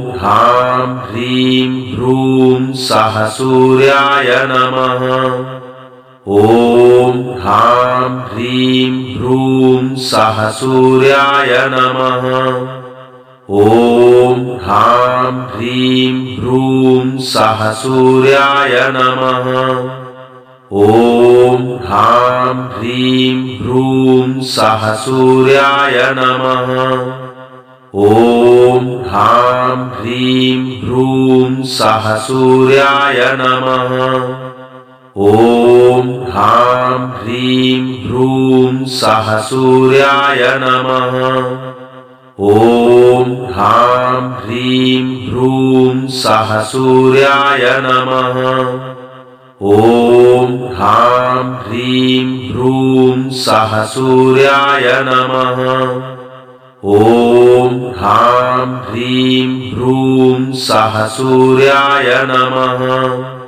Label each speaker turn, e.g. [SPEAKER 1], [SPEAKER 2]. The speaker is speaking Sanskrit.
[SPEAKER 1] ह्रां ह्रीं ह्रूं सः सूर्याय नमः। ॐ ह्रां ह्रीं ह्रूं सः सूर्याय नमः। ॐ ह्रां ह्रीं ह्रूं सः सूर्याय नमः। ॐ ह्रां ह्रीं ह्रूं सः सूर्याय नमः। ॐ ह्रां ह्रीं ह्रूं सः सूर्याय नमः। ॐ ह्रां ह्रीं ह्रूं सः सूर्याय नमः। ॐ ह्रां ह्रीं ह्रूं सः सूर्याय नमः। ॐ ह्रां ह्रीं ह्रूं सः सूर्याय नमः। ॐ ह्रां ह्रीं ह्रूं सः सूर्याय नमः।